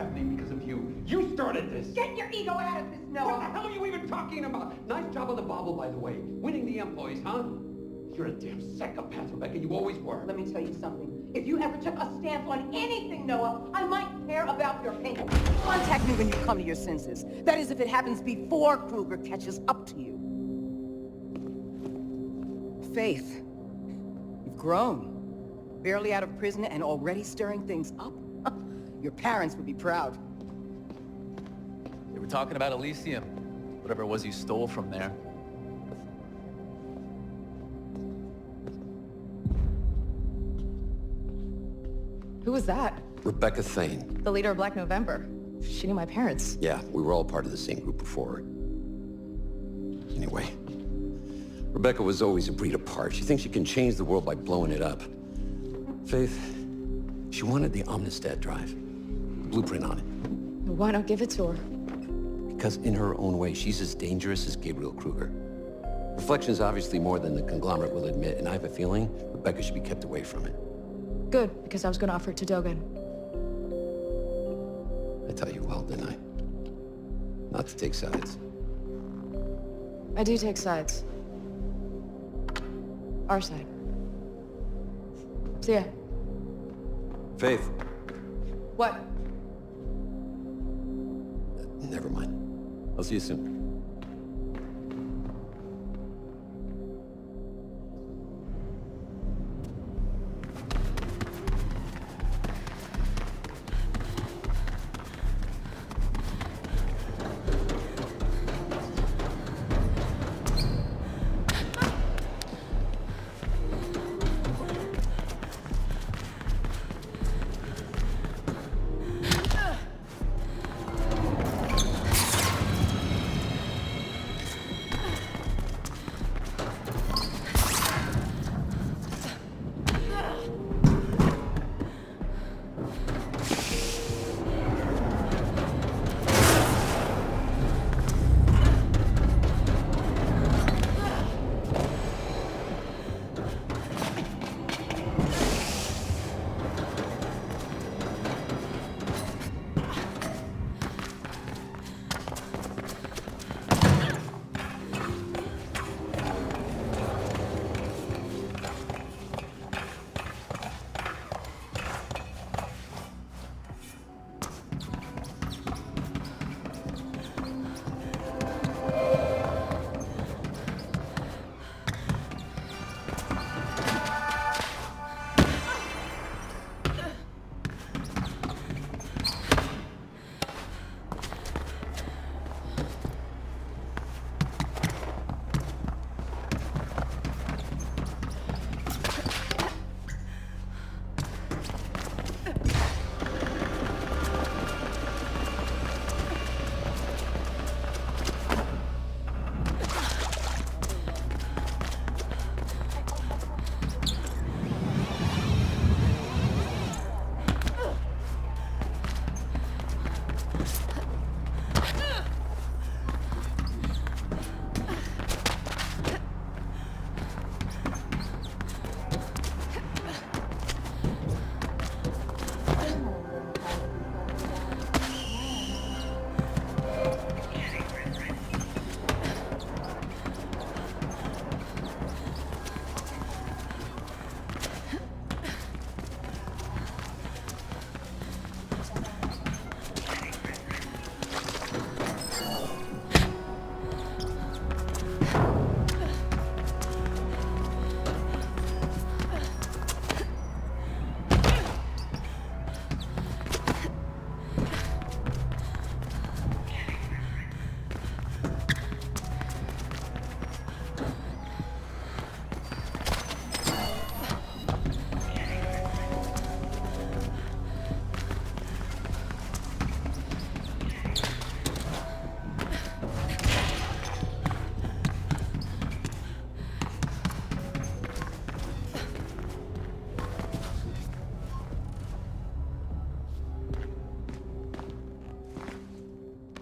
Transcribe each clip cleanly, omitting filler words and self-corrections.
happening because of you. You started this. Get your ego out of this, Noah. What the hell are you even talking about? Nice job on the bobble, by the way. Winning the employees, huh? You're a damn psychopath, Rebecca. You always were. Let me tell you something. If you ever took a stance on anything, Noah, I might care about your opinion. Contact me when you come to your senses. That is, if it happens before Kruger catches up to you. Faith, you've grown. Barely out of prison and already stirring things up. Your parents would be proud. They were talking about Elysium. Whatever it was you stole from there. Who was that? Rebecca Thane. The leader of Black November. She knew my parents. Yeah, we were all part of the same group before. Anyway, Rebecca was always a breed apart. She thinks she can change the world by blowing it up. Faith, she wanted the Omnistat drive. The blueprint on it. Why not give it to her? Because in her own way, she's as dangerous as Gabriel Kruger. Reflection's obviously more than the conglomerate will admit, and I have a feeling Rebecca should be kept away from it. Good, because I was going to offer it to Dogen. I tell you well, didn't I? Not to take sides. I do take sides. Our side. See ya. Faith. What? Never mind. I'll see you soon.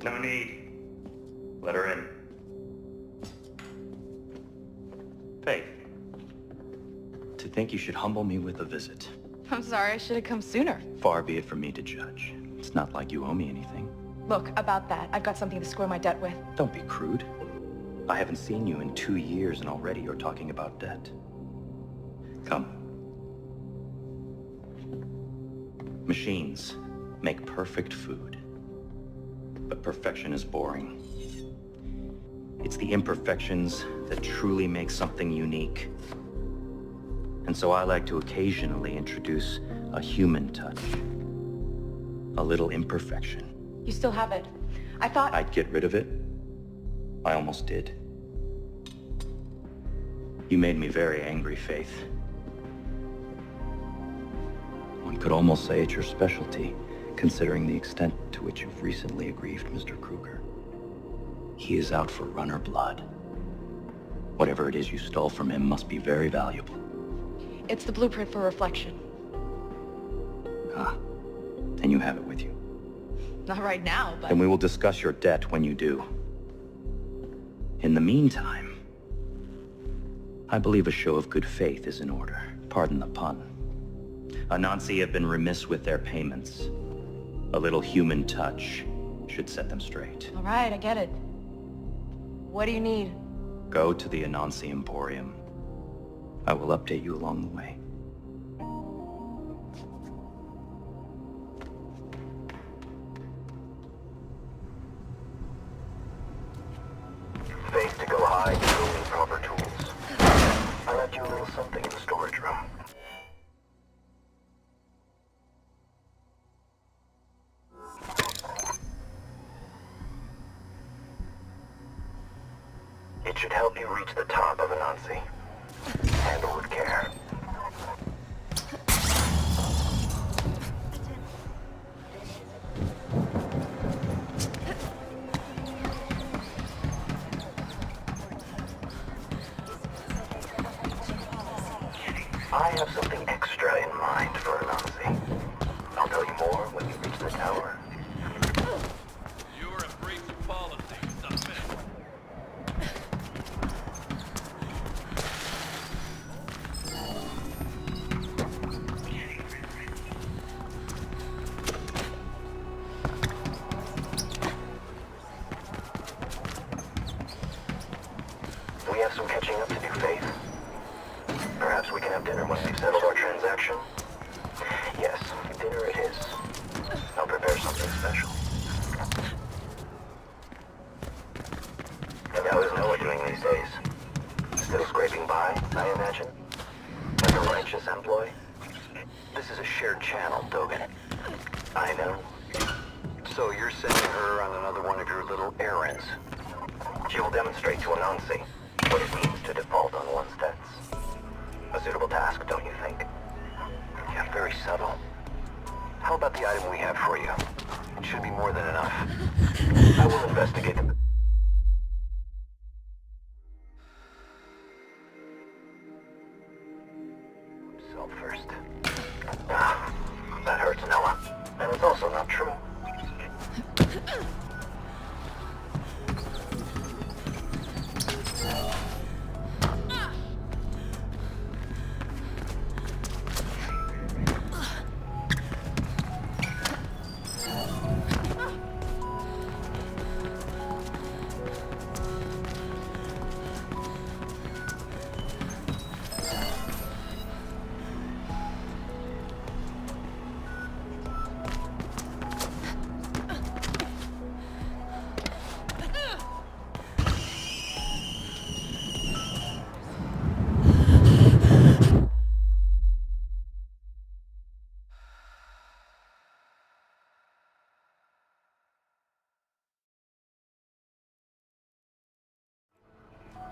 No need. Let her in. Faith. To think you should humble me with a visit. I'm sorry, I should have come sooner. Far be it from me to judge. It's not like you owe me anything. Look, about that, I've got something to square my debt with. Don't be crude. I haven't seen you in 2 years and already you're talking about debt. Come. Machines make perfect food. But perfection is boring. It's the imperfections that truly make something unique. And so I like to occasionally introduce a human touch. A little imperfection. You still have it. I thought... I'd get rid of it. I almost did. You made me very angry, Faith. One could almost say it's your specialty, considering the extent to which you've recently aggrieved Mr. Kruger. He is out for runner blood. Whatever it is you stole from him must be very valuable. It's the blueprint for reflection. Ah, and you have it with you. Not right now, but... Then we will discuss your debt when you do. In the meantime, I believe a show of good faith is in order. Pardon the pun. Anansi have been remiss with their payments. A little human touch should set them straight. All right, I get it. What do you need? Go to the Anansi Emporium. I will update you along the way. Faith to go high, you will need proper tools. I left you a little something in the storage room. It should help you reach the top of Anansi. Handle with care. I have something extra in mind for Anansi. I'll tell you more when you reach the tower. You're a breach of policy. Submit. We have some catching up to do, Faith. Perhaps we can have dinner when we've settled our transaction? Yes, dinner it is. I'll prepare something special. And how is Noah doing these days? Still scraping by, I imagine? Like a righteous employee? This is a shared channel, Dogan. I know. So you're sending her on another one of your little errands. She will demonstrate to Anansi what it means to default on one's debts. A suitable task, don't you think? Yeah, very subtle. How about the item we have for you? It should be more than enough. I will investigate the... Self first. Ah, that hurts, Noah. And it's also not true.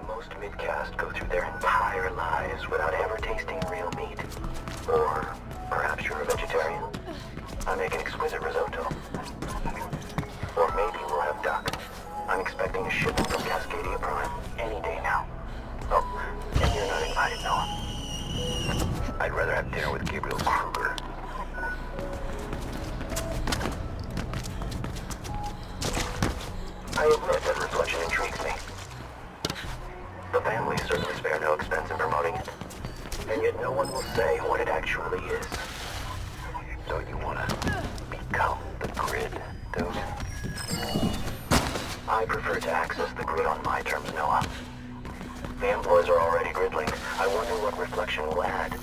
Most mid-caste go through their entire lives without ever tasting real meat. Or perhaps you're a vegetarian. I make an exquisite risotto. Or maybe we'll have duck. I'm expecting a shipment from Cascadia Prime any day now. Oh, and you're not invited, Noah. I'd rather have dinner with Gabriel Kruger. I admit that reflection intrigues me. The family certainly spare no expense in promoting it. And yet no one will say what it actually is. So you want to become the I prefer to access the grid on my terms, Noah. The employees are already grid-linked. I wonder what Reflection will add.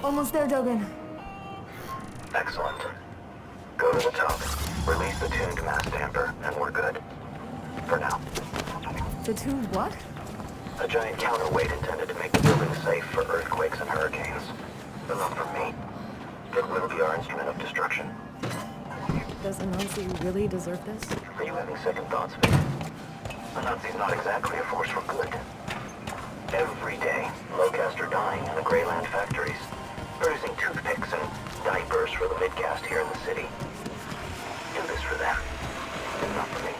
Almost there, Dogan. Excellent. Go to the top, release the tuned mass damper, and we're good. For now. The tuned what? A giant counterweight intended to make the building safe for earthquakes and hurricanes. But not from me. It will be our instrument of destruction. Does a Nazi really deserve this? Are you having second thoughts, Faith? A Nazi's not exactly a force for good. Every day, low-caste are dying in the Greyland factories, producing toothpicks and diapers for the mid-caste here in the city. Do this for them, and not for me.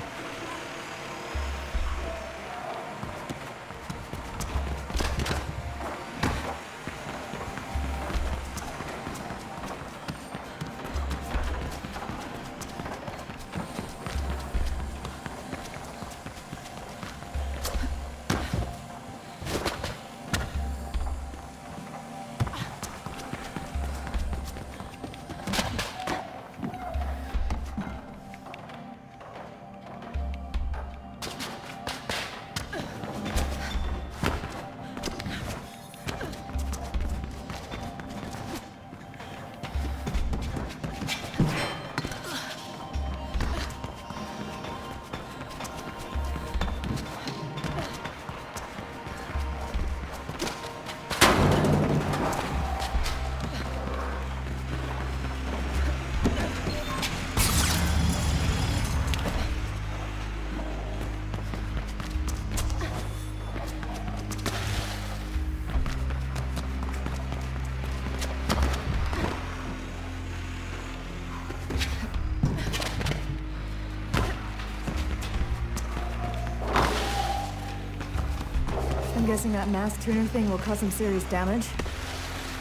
I'm guessing that mass tuner thing will cause some serious damage.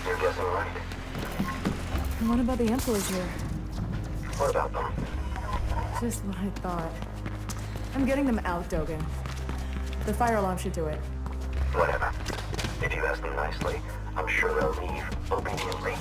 You're guessing right. And what about the employees here? What about them? Just what I thought. I'm getting them out, Dogan. The fire alarm should do it. Whatever. If you ask them nicely, I'm sure they'll leave obediently.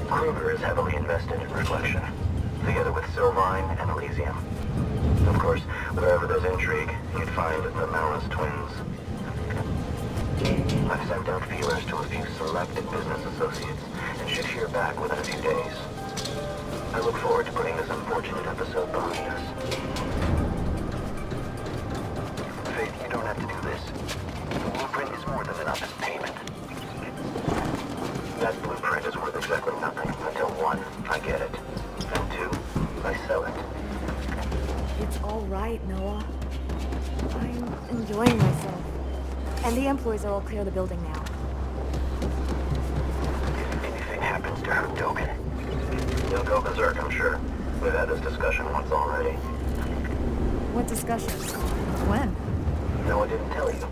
Kruger is heavily invested in Reflection, together with Sylvine and Elysium. Of course, wherever there's intrigue, you'd find the Malice twins. I've sent out feelers to a few selected business associates, and should hear back within a few days. I look forward to putting this unfortunate episode behind us. Faith, you don't have to do this. The blueprint is more than enough as payment. That blueprint is worth exactly nothing until 1, I get it, and 2, I sell it. It's all right, Noah. I'm enjoying myself. And the employees are all clear of the building now. If anything happens to her, Dogan, you'll go berserk, I'm sure. We've had this discussion once already. What discussions? When? No, I didn't tell you.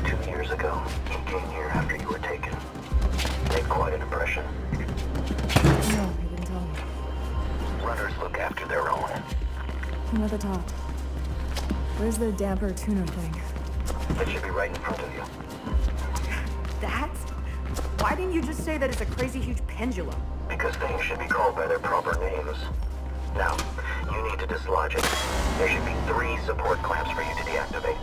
2 years ago, he came here after you were taken. Made quite an impression. No, you didn't tell me. Runners look after their own. I'm at the top. Where's the damper tuner thing? It should be right in front of you. That? Why didn't you just say that it's a crazy huge pendulum? Because things should be called by their proper names. Now, you need to dislodge it. There should be 3 support clamps for you to deactivate.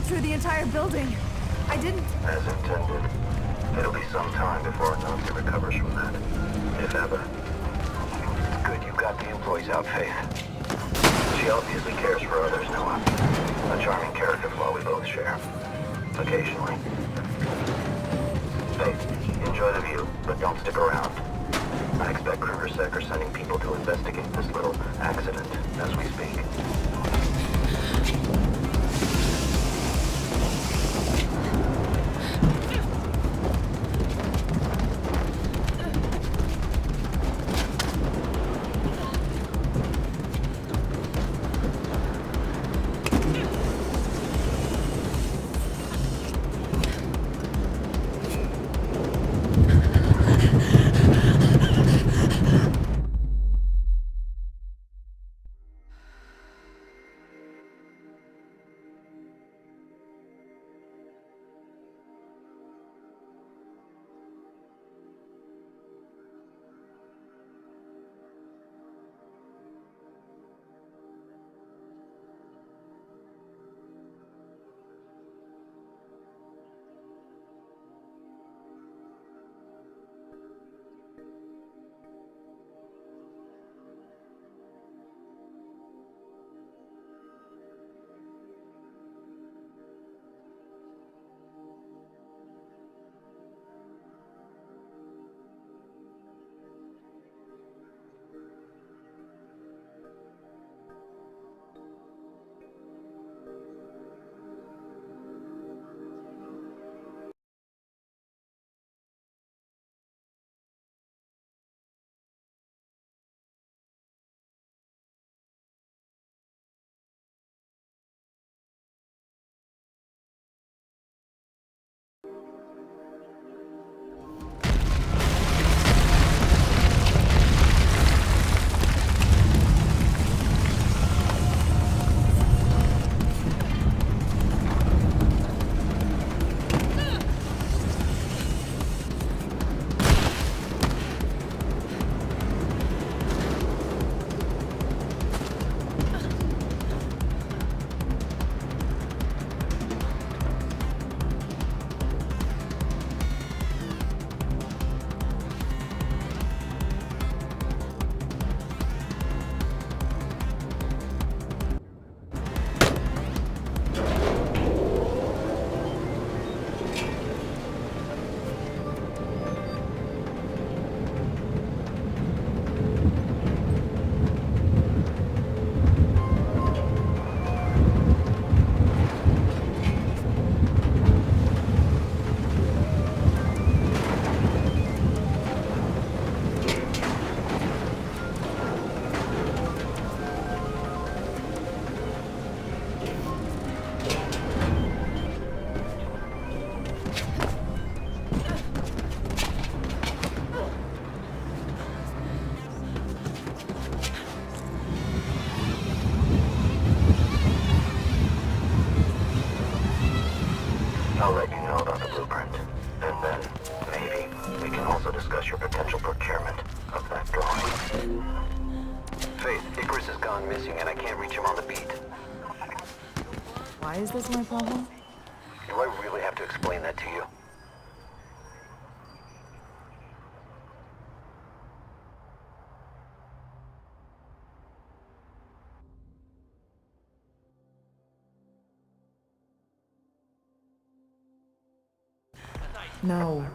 Through the entire building. I didn't... As intended. It'll be some time before Nazi recovers from that. If ever. Good you got the employees out, Faith. She obviously cares for others, Noah. A charming character flaw we both share. Occasionally. Faith, enjoy the view, but don't stick around. I expect KrugerSec are sending people to investigate this little accident as we speak. I'll let you know about the blueprint. And then, maybe, we can also discuss your potential procurement of that drawing. Faith, Icarus has gone missing and I can't reach him on the beat. Why is this my problem? Do I really have to explain that to you? No.